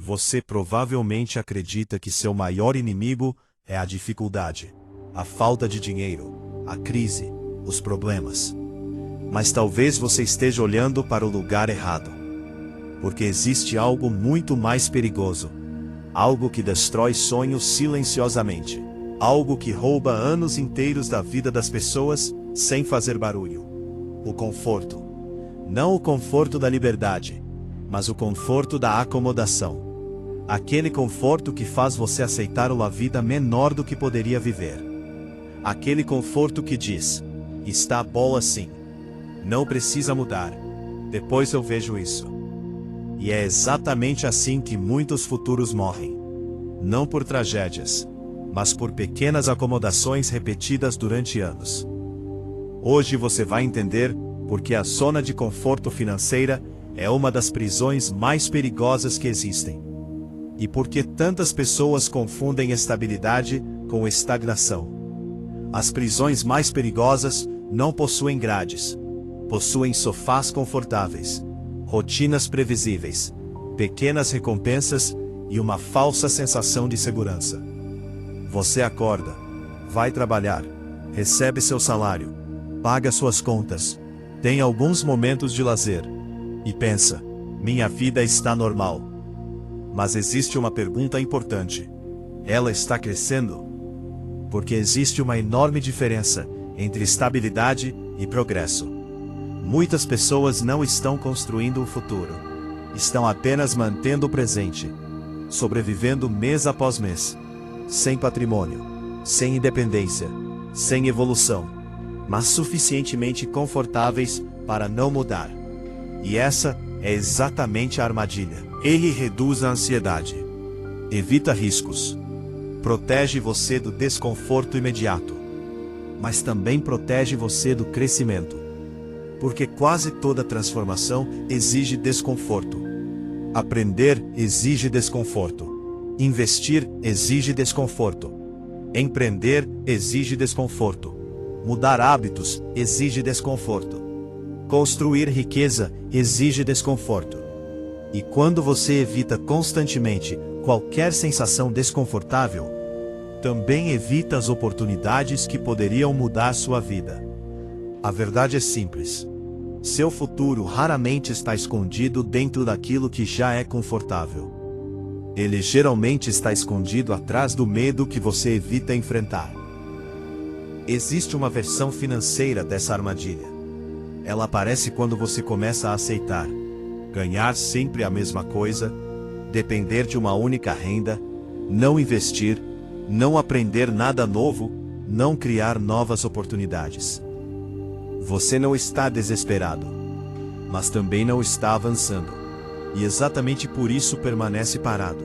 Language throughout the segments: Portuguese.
Você provavelmente acredita que seu maior inimigo é a dificuldade, a falta de dinheiro, a crise, os problemas. Mas talvez você esteja olhando para o lugar errado. Porque existe algo muito mais perigoso. Algo que destrói sonhos silenciosamente. Algo que rouba anos inteiros da vida das pessoas, sem fazer barulho. O conforto. Não o conforto da liberdade, mas o conforto da acomodação. Aquele conforto que faz você aceitar uma vida menor do que poderia viver. Aquele conforto que diz: está bom assim. Não precisa mudar. Depois eu vejo isso. E é exatamente assim que muitos futuros morrem. Não por tragédias, mas por pequenas acomodações repetidas durante anos. Hoje você vai entender por que a zona de conforto financeira é uma das prisões mais perigosas que existem. E por que tantas pessoas confundem estabilidade com estagnação. As prisões mais perigosas não possuem grades. Possuem sofás confortáveis, rotinas previsíveis, pequenas recompensas e uma falsa sensação de segurança. Você acorda, vai trabalhar, recebe seu salário, paga suas contas, tem alguns momentos de lazer e pensa: minha vida está normal. Mas existe uma pergunta importante: ela está crescendo? Porque existe uma enorme diferença entre estabilidade e progresso. Muitas pessoas não estão construindo o futuro. Estão apenas mantendo o presente, sobrevivendo mês após mês, sem patrimônio, sem independência, sem evolução, mas suficientemente confortáveis para não mudar. E essa é exatamente a armadilha. Ele reduz a ansiedade, evita riscos, protege você do desconforto imediato, mas também protege você do crescimento. Porque quase toda transformação exige desconforto. Aprender exige desconforto. Investir exige desconforto. Empreender exige desconforto. Mudar hábitos exige desconforto. Construir riqueza exige desconforto. E quando você evita constantemente qualquer sensação desconfortável, também evita as oportunidades que poderiam mudar sua vida. A verdade é simples. Seu futuro raramente está escondido dentro daquilo que já é confortável. Ele geralmente está escondido atrás do medo que você evita enfrentar. Existe uma versão financeira dessa armadilha. Ela aparece quando você começa a aceitar ganhar sempre a mesma coisa, depender de uma única renda, não investir, não aprender nada novo, não criar novas oportunidades. Você não está desesperado, mas também não está avançando. E exatamente por isso permanece parado.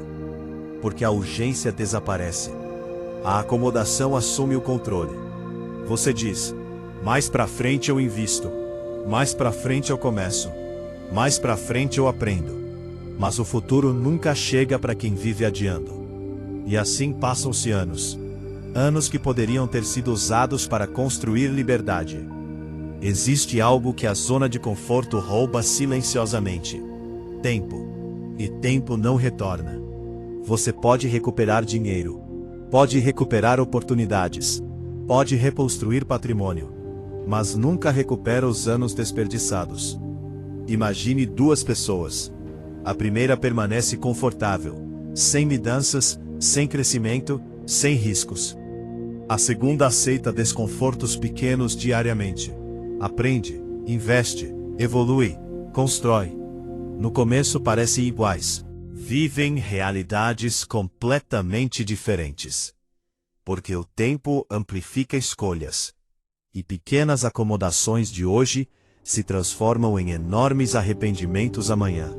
Porque a urgência desaparece. A acomodação assume o controle. Você diz: mais pra frente eu invisto, mais pra frente eu começo, mais pra frente eu aprendo. Mas o futuro nunca chega para quem vive adiando. E assim passam-se anos. Anos que poderiam ter sido usados para construir liberdade. Existe algo que a zona de conforto rouba silenciosamente: tempo. E tempo não retorna. Você pode recuperar dinheiro, pode recuperar oportunidades, pode reconstruir patrimônio, mas nunca recupera os anos desperdiçados. Imagine duas pessoas. A primeira permanece confortável, sem mudanças, sem crescimento, sem riscos. A segunda aceita desconfortos pequenos diariamente. Aprende, investe, evolui, constrói. No começo parecem iguais. Vivem realidades completamente diferentes. Porque o tempo amplifica escolhas. E pequenas acomodações de hoje se transformam em enormes arrependimentos amanhã.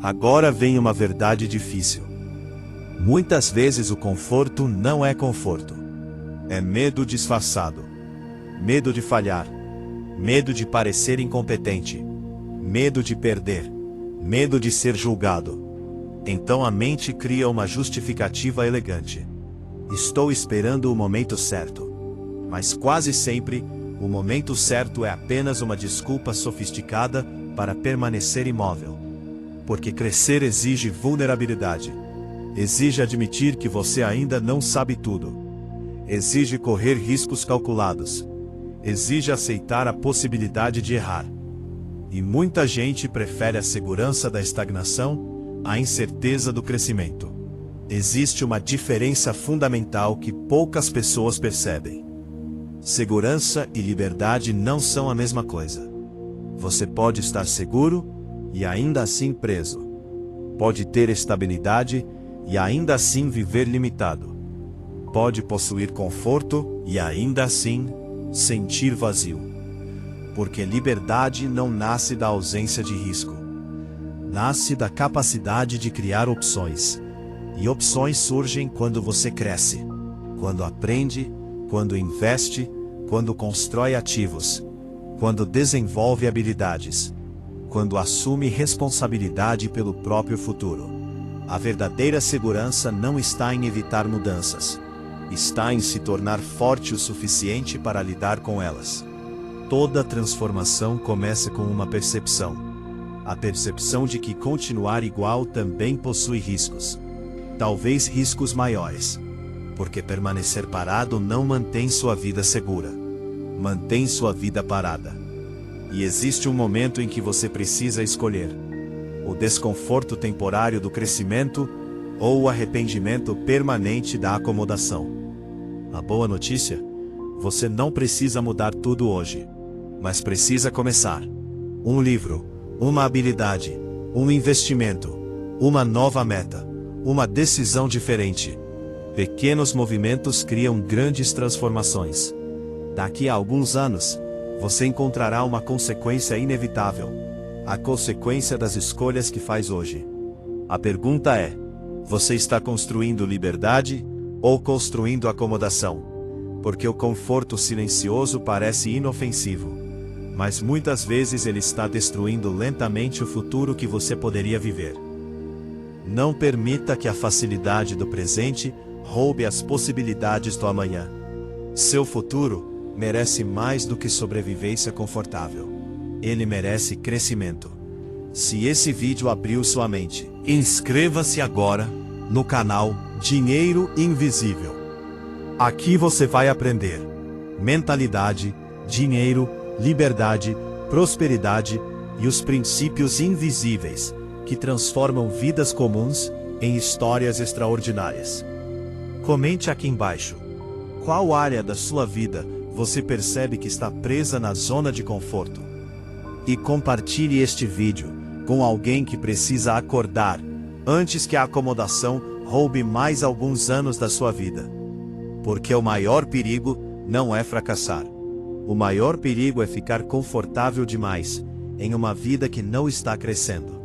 Agora vem uma verdade difícil. Muitas vezes o conforto não é conforto. É medo disfarçado. Medo de falhar. Medo de parecer incompetente. Medo de perder. Medo de ser julgado. Então a mente cria uma justificativa elegante. Estou esperando o momento certo. Mas quase sempre, o momento certo é apenas uma desculpa sofisticada para permanecer imóvel. Porque crescer exige vulnerabilidade. Exige admitir que você ainda não sabe tudo. Exige correr riscos calculados. Exige aceitar a possibilidade de errar. E muita gente prefere a segurança da estagnação à incerteza do crescimento. Existe uma diferença fundamental que poucas pessoas percebem. Segurança e liberdade não são a mesma coisa. Você pode estar seguro e ainda assim preso. Pode ter estabilidade e ainda assim viver limitado. Pode possuir conforto e ainda assim sentir vazio. Porque liberdade não nasce da ausência de risco. Nasce da capacidade de criar opções. E opções surgem quando você cresce, quando aprende, quando investe, quando constrói ativos, quando desenvolve habilidades, quando assume responsabilidade pelo próprio futuro. A verdadeira segurança não está em evitar mudanças. Está em se tornar forte o suficiente para lidar com elas. Toda transformação começa com uma percepção. A percepção de que continuar igual também possui riscos. Talvez riscos maiores. Porque permanecer parado não mantém sua vida segura. Mantém sua vida parada. E existe um momento em que você precisa escolher: o desconforto temporário do crescimento ou o arrependimento permanente da acomodação. A boa notícia? Você não precisa mudar tudo hoje, mas precisa começar. Um livro, uma habilidade, um investimento, uma nova meta, uma decisão diferente. Pequenos movimentos criam grandes transformações. Daqui a alguns anos, você encontrará uma consequência inevitável: a consequência das escolhas que faz hoje. A pergunta é: você está construindo liberdade ou construindo acomodação? Porque o conforto silencioso parece inofensivo, mas muitas vezes ele está destruindo lentamente o futuro que você poderia viver. Não permita que a facilidade do presente roube as possibilidades do amanhã. Seu futuro merece mais do que sobrevivência confortável. Ele merece crescimento. Se esse vídeo abriu sua mente, inscreva-se agora no canal Dinheiro Invisível. Aqui você vai aprender mentalidade, dinheiro, liberdade, prosperidade e os princípios invisíveis que transformam vidas comuns em histórias extraordinárias. Comente aqui embaixo: qual área da sua vida você percebe que está presa na zona de conforto? E compartilhe este vídeo com alguém que precisa acordar antes que a acomodação roube mais alguns anos da sua vida. Porque o maior perigo não é fracassar. O maior perigo é ficar confortável demais em uma vida que não está crescendo.